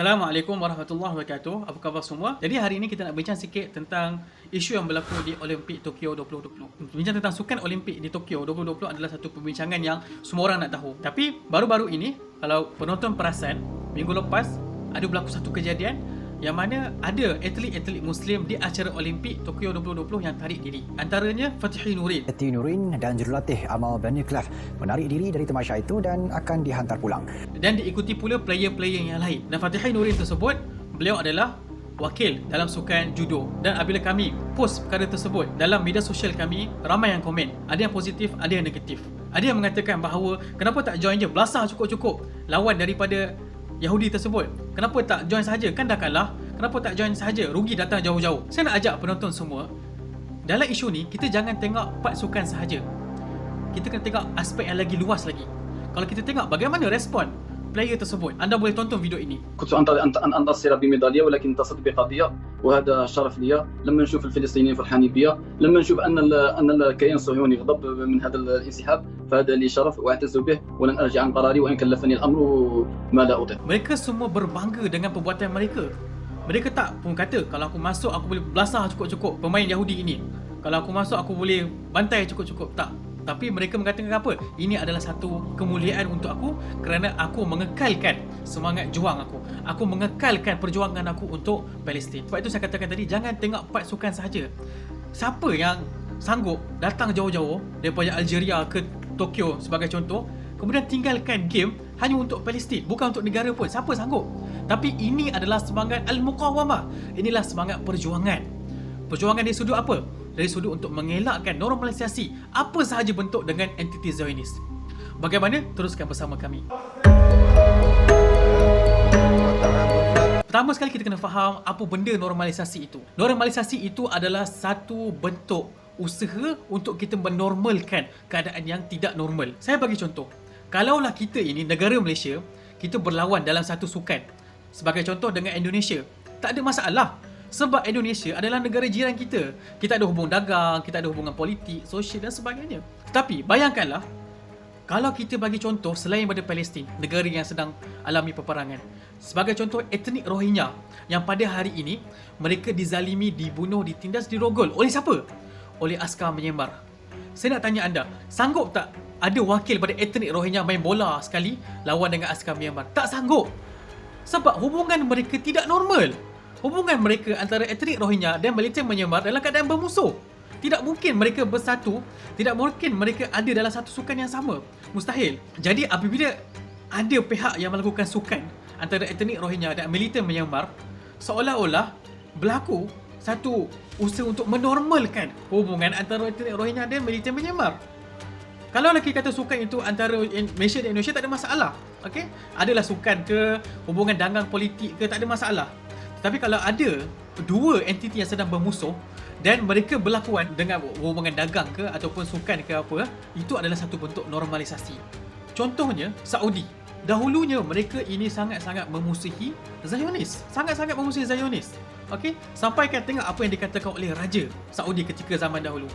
Assalamualaikum warahmatullahi wabarakatuh. Apa khabar semua? Jadi hari ini kita nak bincang sikit tentang isu yang berlaku di Olimpik Tokyo 2020. Bincang tentang sukan Olimpik di Tokyo 2020 adalah satu perbincangan yang semua orang nak tahu. Tapi baru-baru ini, kalau penonton perasan, minggu lepas ada berlaku satu kejadian yang mana ada atlet-atlet Muslim di acara Olimpik Tokyo 2020 yang tarik diri. Antaranya Fatih Nurin. Fatih Nurin dan jurulatih Amal Bani Khlaf menarik diri dari tamasya itu dan akan dihantar pulang. Dan diikuti pula player-player yang lain. Dan Fatih Nurin tersebut, beliau adalah wakil dalam sukan judo. Dan apabila kami post perkara tersebut dalam media sosial kami, ramai yang komen. Ada yang positif, ada yang negatif. Ada yang mengatakan bahawa kenapa tak join je, belasah cukup-cukup lawan daripada Yahudi tersebut. Kenapa tak join sahaja? Kan dah kalah. Kenapa tak join sahaja? Rugi datang jauh-jauh. Saya nak ajak penonton semua, dalam isu ni kita jangan tengok part sukan sahaja. Kita kena tengok aspek yang lagi luas lagi. Kalau kita tengok bagaimana respon player tersebut, anda boleh tonton video ini. كنت أن أنتصر بميدالية ولكن انتصرت بقضية وهذا شرف لي لما نشوف الفلسطينيين فرحانين بي لما نشوف أن الكيان الصهيوني غضب من هذا الانسحاب فهذا لي شرف وأعتز به ولن أرجع عن قراري وإن كلفني الأمر ما لا أطيق. Mereka semua berbangga dengan perbuatan mereka. Mereka tak pun kata kalau aku masuk aku boleh belasah cukup-cukup pemain Yahudi ini. Kalau aku masuk aku boleh bantai cukup-cukup. Tak. Tapi mereka mengatakan apa? Ini adalah satu kemuliaan untuk aku kerana aku mengekalkan semangat juang aku. Aku mengekalkan perjuangan aku untuk Palestin. Sebab itu saya katakan tadi, jangan tengok part sukan sahaja. Siapa yang sanggup datang jauh-jauh daripada Algeria ke Tokyo sebagai contoh, kemudian tinggalkan game hanya untuk Palestin, bukan untuk negara pun. Siapa sanggup? Tapi ini adalah semangat al-muqawamah. Inilah semangat perjuangan. Perjuangan dari sudut apa? Dari sudut untuk mengelakkan normalisasi apa sahaja bentuk dengan entiti Zionis. Bagaimana? Teruskan bersama kami. Pertama sekali kita kena faham apa benda normalisasi itu. Normalisasi itu adalah satu bentuk usaha untuk kita menormalkan keadaan yang tidak normal. Saya bagi contoh. Kalaulah kita ini negara Malaysia, kita berlawan dalam satu sukan. Sebagai contoh dengan Indonesia, tak ada masalah. Sebab Indonesia adalah negara jiran kita. Kita ada hubungan dagang, kita ada hubungan politik, sosial dan sebagainya. Tetapi bayangkanlah, kalau kita bagi contoh selain daripada Palestin, negara yang sedang alami peperangan. Sebagai contoh etnik Rohingya yang pada hari ini mereka dizalimi, dibunuh, ditindas, dirogol. Oleh siapa? Oleh askar Myanmar. Saya nak tanya anda, sanggup tak ada wakil pada etnik Rohingya main bola sekali lawan dengan askar Myanmar? Tak sanggup. Sebab hubungan mereka tidak normal. Hubungan mereka antara etnik Rohingya dan militer Myanmar dalam keadaan bermusuh. Tidak mungkin mereka bersatu, tidak mungkin mereka ada dalam satu sukan yang sama. Mustahil. Jadi apabila ada pihak yang melakukan sukan antara etnik Rohingya dan militer Myanmar, seolah-olah berlaku satu usaha untuk menormalkan hubungan antara etnik Rohingya dan militer Myanmar. Kalau lagi kata sukan itu antara Malaysia dan Indonesia, tak ada masalah. Okey? Adalah sukan ke, hubungan dagang politik ke, tak ada masalah. Tapi kalau ada dua entiti yang sedang bermusuh dan mereka berlakuan dengan hubungan dagang ke ataupun sukan ke apa, itu adalah satu bentuk normalisasi. Contohnya Saudi. Dahulunya mereka ini sangat-sangat memusuhi Zionis. Sangat-sangat memusuhi Zionis. Okey? Sampaikan tengok apa yang dikatakan oleh Raja Saudi ketika zaman dahulu.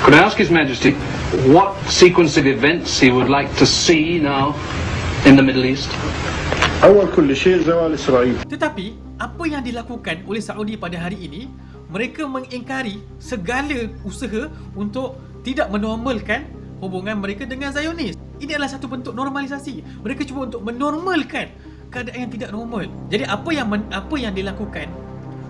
Could I ask His Majesty what sequence of events he would like to see now in the Middle East? أول كل شيء زوال إسرائيل. Tetapi apa yang dilakukan oleh Saudi pada hari ini, mereka mengingkari segala usaha untuk tidak menormalkan hubungan mereka dengan Zionis. Ini adalah satu bentuk normalisasi. Mereka cuba untuk menormalkan keadaan yang tidak normal. Jadi apa yang dilakukan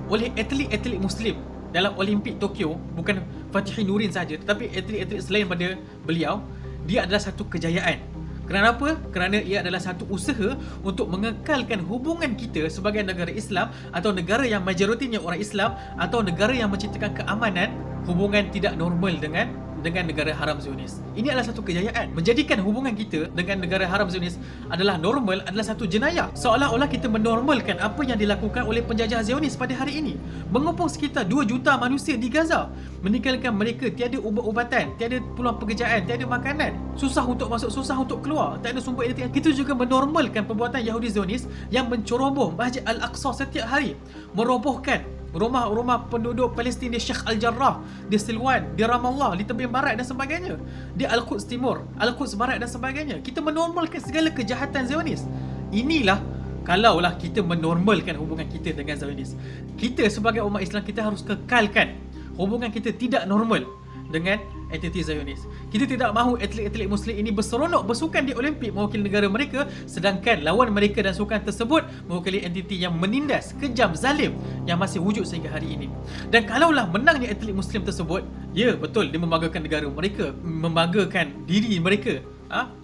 oleh atlet-atlet Muslim dalam Olimpik Tokyo, bukan Fatih Nurin saja tetapi atlet-atlet selain pada beliau, dia adalah satu kejayaan. Kerana apa? Kerana ia adalah satu usaha untuk mengekalkan hubungan kita sebagai negara Islam atau negara yang majoritinya orang Islam atau negara yang menciptakan keamanan, hubungan tidak normal dengan negara haram Zionis. Ini adalah satu kejayaan. Menjadikan hubungan kita dengan negara haram Zionis adalah normal adalah satu jenayah. Seolah-olah kita menormalkan apa yang dilakukan oleh penjajah Zionis pada hari ini. Mengepung sekitar 2 juta manusia di Gaza. Meninggalkan mereka tiada ubat-ubatan, tiada peluang pekerjaan, tiada makanan. Susah untuk masuk, susah untuk keluar. Tak ada sumber elektrik. Kita juga menormalkan perbuatan Yahudi Zionis yang menceroboh Masjid Al-Aqsa setiap hari. Merobohkan rumah-rumah penduduk Palestin di Sheikh Al-Jarrah, di Silwan, di Ramallah, di tebing barat dan sebagainya, di Al-Quds Timur, Al-Quds Barat dan sebagainya. Kita menormalkan segala kejahatan Zionis. Inilah kalaulah kita menormalkan hubungan kita dengan Zionis. Kita sebagai umat Islam, kita harus kekalkan hubungan kita tidak normal dengan entiti Zionis. Kita tidak mahu atlet-atlet Muslim ini berseronok bersukan di Olimpik mewakili negara mereka, sedangkan lawan mereka dan sukan tersebut mewakili entiti yang menindas, kejam, zalim yang masih wujud sehingga hari ini. Dan kalaulah menangnya atlet Muslim tersebut, ya betul, dia membanggakan negara mereka, membanggakan diri mereka,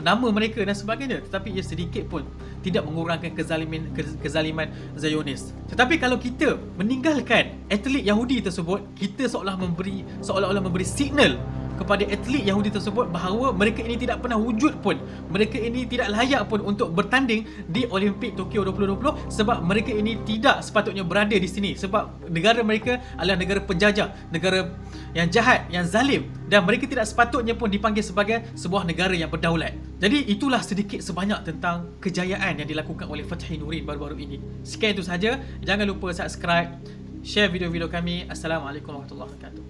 nama mereka dan sebagainya, tetapi ia sedikit pun tidak mengurangkan kezaliman Zionis. Tetapi kalau kita meninggalkan atlet Yahudi tersebut, kita seolah-olah memberi signal kepada atlet Yahudi tersebut bahawa mereka ini tidak pernah wujud pun, mereka ini tidak layak pun untuk bertanding di Olimpik Tokyo 2020, sebab mereka ini tidak sepatutnya berada di sini, sebab negara mereka adalah negara penjajah, negara yang jahat, yang zalim, dan mereka tidak sepatutnya pun dipanggil sebagai sebuah negara yang berdaulat. Jadi itulah sedikit sebanyak tentang kejayaan yang dilakukan oleh Fathi Nurrin baru-baru ini. Sekian itu sahaja. Jangan lupa subscribe, share video-video kami. Assalamualaikum warahmatullahi wabarakatuh.